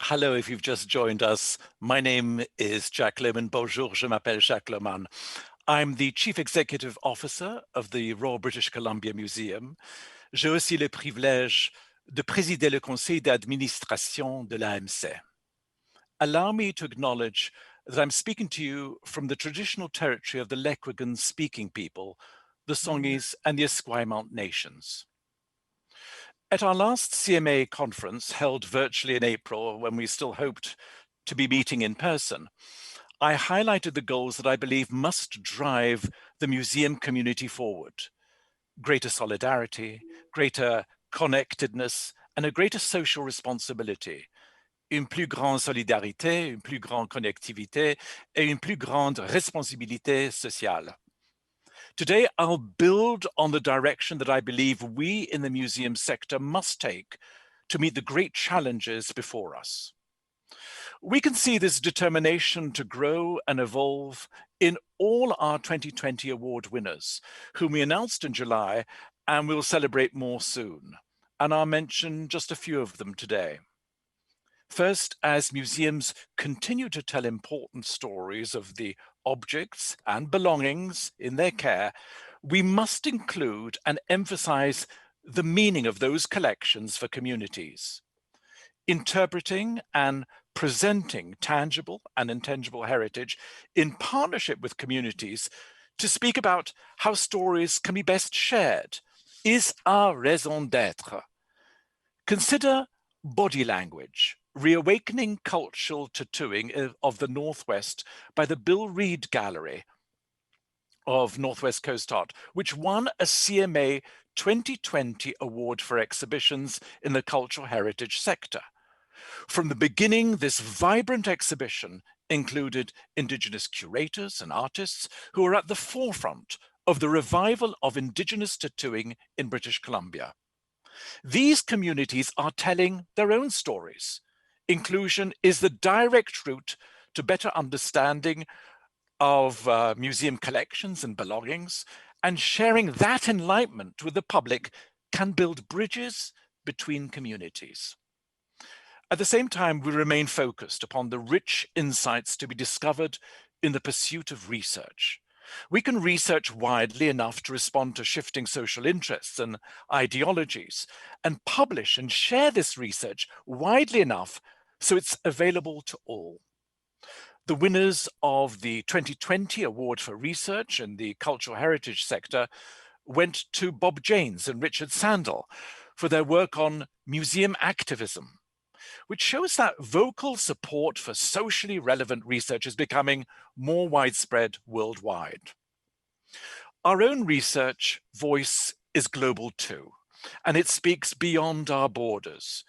Hello, if you've just joined us. My name is Jack Lohman. Bonjour, je m'appelle Jack Lohman. I'm the Chief Executive Officer of the Royal British Columbia Museum. J'ai aussi le privilège de présider le conseil d'administration de l'AMC. Allow me to acknowledge that I'm speaking to you from the traditional territory of the Lekwungen-speaking people, the Songhees and the Esquimalt nations. At our last CMA conference, held virtually in April, when we still hoped to be meeting in person, I highlighted the goals that I believe must drive the museum community forward: greater solidarity, greater connectedness, and a greater social responsibility. Une plus grande solidarité, une plus grande connectivité, et une plus grande responsabilité sociale. Today, I'll build on the direction that I believe we in the museum sector must take to meet the great challenges before us. We can see this determination to grow and evolve in all our 2020 award winners, whom we announced in July and we'll celebrate more soon. And I'll mention just a few of them today. First, as museums continue to tell important stories of the objects and belongings in their care, we must include and emphasize the meaning of those collections for communities. Interpreting and presenting tangible and intangible heritage in partnership with communities to speak about how stories can be best shared is our raison d'être. Consider body language, reawakening cultural tattooing of the Northwest by the Bill Reed Gallery of Northwest Coast Art, which won a CMA 2020 award for exhibitions in the cultural heritage sector. From the beginning, this vibrant exhibition included Indigenous curators and artists who are at the forefront of the revival of Indigenous tattooing in British Columbia. These communities are telling their own stories. Inclusion is the direct route to better understanding of museum collections and belongings, and sharing that enlightenment with the public can build bridges between communities. At the same time, we remain focused upon the rich insights to be discovered in the pursuit of research. We can research widely enough to respond to shifting social interests and ideologies, and publish and share this research widely enough so it's available to all. The winners of the 2020 Award for Research in the Cultural Heritage sector went to Bob Janes and Richard Sandel for their work on museum activism, which shows that vocal support for socially relevant research is becoming more widespread worldwide. Our own research voice is global too, and it speaks beyond our borders.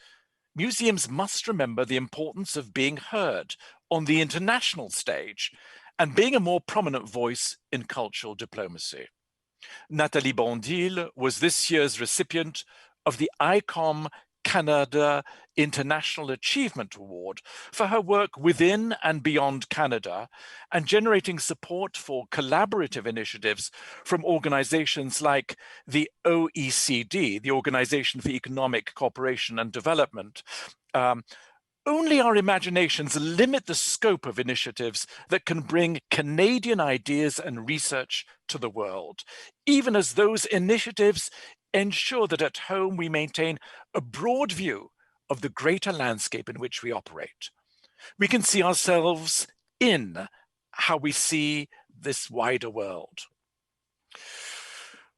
Museums must remember the importance of being heard on the international stage and being a more prominent voice in cultural diplomacy. Nathalie Bondil was this year's recipient of the ICOM Canada International Achievement Award for her work within and beyond Canada and generating support for collaborative initiatives from organizations like the OECD, the Organization for Economic Cooperation and Development. Only our imaginations limit the scope of initiatives that can bring Canadian ideas and research to the world, even as those initiatives ensure that at home we maintain a broad view of the greater landscape in which we operate. We can see ourselves in how we see this wider world.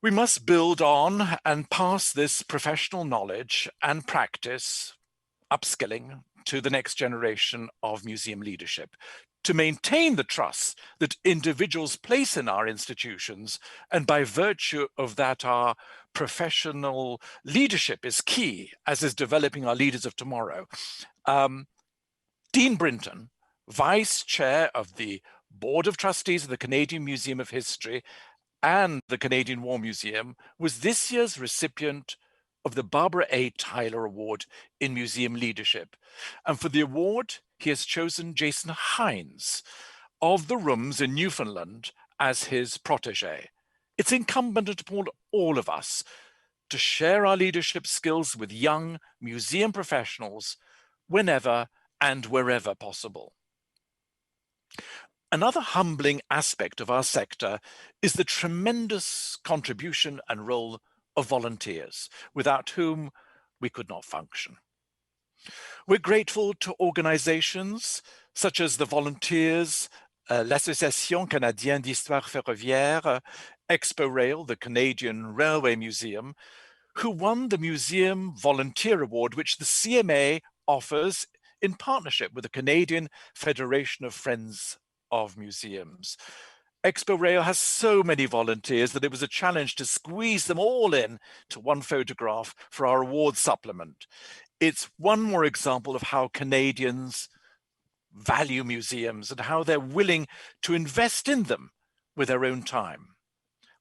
We must build on and pass this professional knowledge and practice, upskilling, to the next generation of museum leadership, to maintain the trust that individuals place in our institutions, and by virtue of that, our professional leadership is key, as is developing our leaders of tomorrow. Dean Brinton, Vice Chair of the Board of Trustees of the Canadian Museum of History and the Canadian War Museum, was this year's recipient of the Barbara A. Tyler Award in Museum Leadership. And for the award, he has chosen Jason Hines of the Rooms in Newfoundland as his protege. It's incumbent upon all of us to share our leadership skills with young museum professionals whenever and wherever possible. Another humbling aspect of our sector is the tremendous contribution and role of volunteers, without whom we could not function. We're grateful to organizations such as the volunteers, l'Association Canadienne d'Histoire Ferroviaire, Expo Rail, the Canadian Railway Museum, who won the Museum Volunteer Award, which the CMA offers in partnership with the Canadian Federation of Friends of Museums. Expo Rail has so many volunteers that it was a challenge to squeeze them all in to one photograph for our award supplement. It's one more example of how Canadians value museums and how they're willing to invest in them with their own time.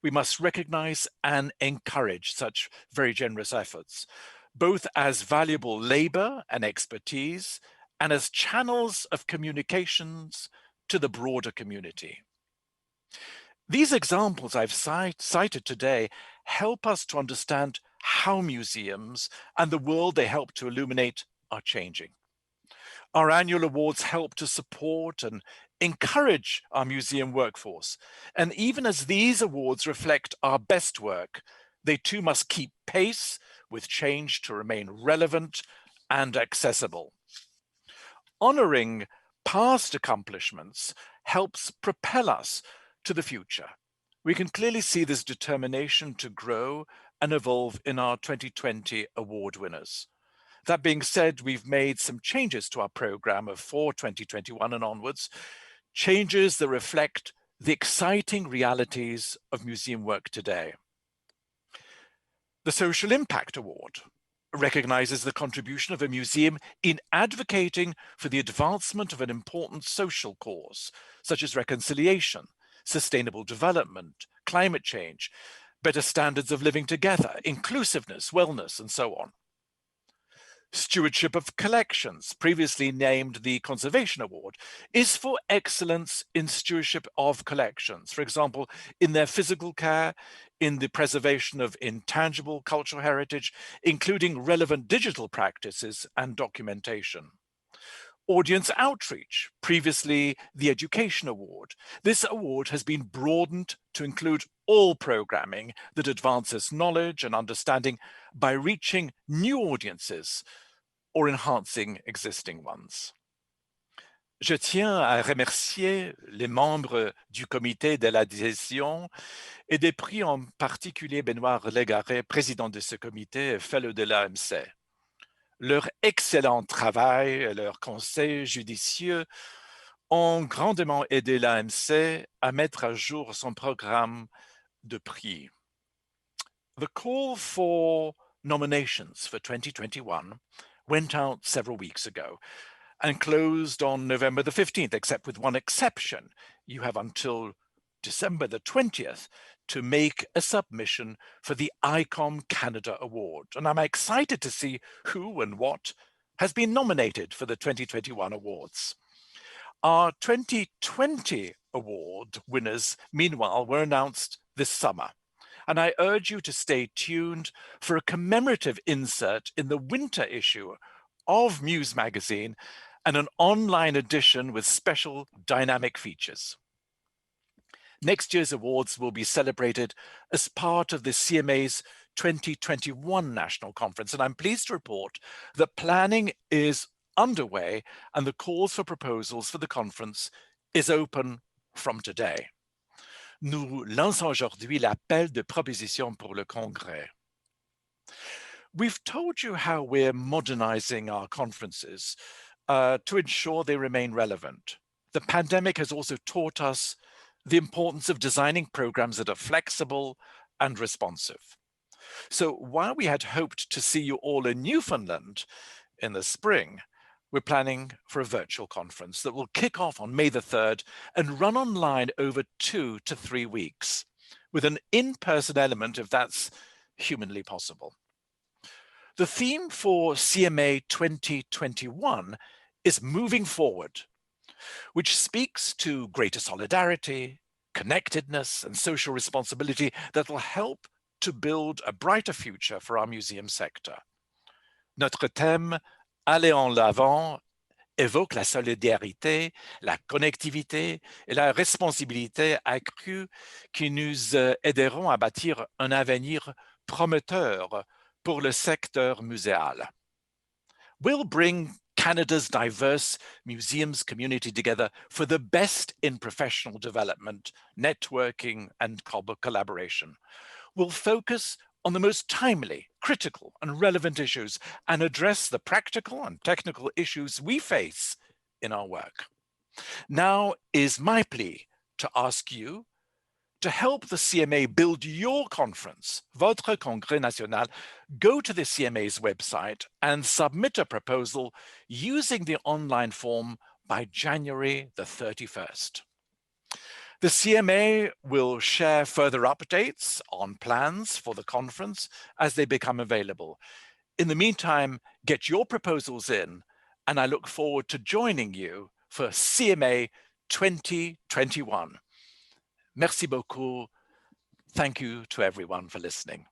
We must recognize and encourage such very generous efforts, both as valuable labor and expertise, and as channels of communications to the broader community. These examples I've cited today help us to understand how museums and the world they help to illuminate are changing. Our annual awards help to support and encourage our museum workforce. And even as these awards reflect our best work, they too must keep pace with change to remain relevant and accessible. Honoring past accomplishments helps propel us to the future. We can clearly see this determination to grow and evolve in our 2020 award winners. That being said, we've made some changes to our program for 2021 and onwards, changes that reflect the exciting realities of museum work today. The Social Impact Award recognizes the contribution of a museum in advocating for the advancement of an important social cause, such as reconciliation, sustainable development, climate change, better standards of living together, inclusiveness, wellness, and so on. Stewardship of Collections, previously named the Conservation Award, is for excellence in stewardship of collections, for example, in their physical care, in the preservation of intangible cultural heritage, including relevant digital practices and documentation. Audience Outreach, previously the Education Award. This award has been broadened to include all programming that advances knowledge and understanding by reaching new audiences or enhancing existing ones. Je tiens à remercier les membres du comité de l'adhésion et des prix, en particulier Benoît Légaré, président de ce comité et fellow de l'AMC. Leur excellent travail et leurs conseils judicieux ont grandement aidé l'AMC à mettre à jour son programme de prix. The call for nominations for 2021 went out several weeks ago and closed on November the 15th, except with one exception. You have until December the 20th to make a submission for the ICOM Canada Award. And I'm excited to see who and what has been nominated for the 2021 awards. Our 2020 award winners, meanwhile, were announced this summer. And I urge you to stay tuned for a commemorative insert in the winter issue of Muse magazine and an online edition with special dynamic features. Next year's awards will be celebrated as part of the CMA's 2021 National Conference, and I'm pleased to report that planning is underway and the calls for proposals for the conference is open from today. Nous lançons aujourd'hui l'appel de propositions pour le Congrès. We've told you how we're modernizing our conferences to ensure they remain relevant. The pandemic has also taught us the importance of designing programs that are flexible and responsive. So while we had hoped to see you all in Newfoundland in the spring, we're planning for a virtual conference that will kick off on May the 3rd and run online over 2 to 3 weeks, with an in-person element if that's humanly possible. The theme for CMA 2021 is Moving Forward, which speaks to greater solidarity, connectedness, and social responsibility that will help to build a brighter future for our museum sector. Notre thème, Aller en l'avant, évoque la solidarité, la connectivité et la responsabilité accrue qui nous aideront à bâtir un avenir prometteur pour le secteur muséal. We'll bring Canada's diverse museums community together for the best in professional development, networking, and collaboration. We'll focus on the most timely, critical, and relevant issues and address the practical and technical issues we face in our work. Now is my plea to ask you to help the CMA build your conference, votre Congrès National. Go to the CMA's website and submit a proposal using the online form by January the 31st. The CMA will share further updates on plans for the conference as they become available. In the meantime, get your proposals in, and I look forward to joining you for CMA 2021. Merci beaucoup. Thank you to everyone for listening.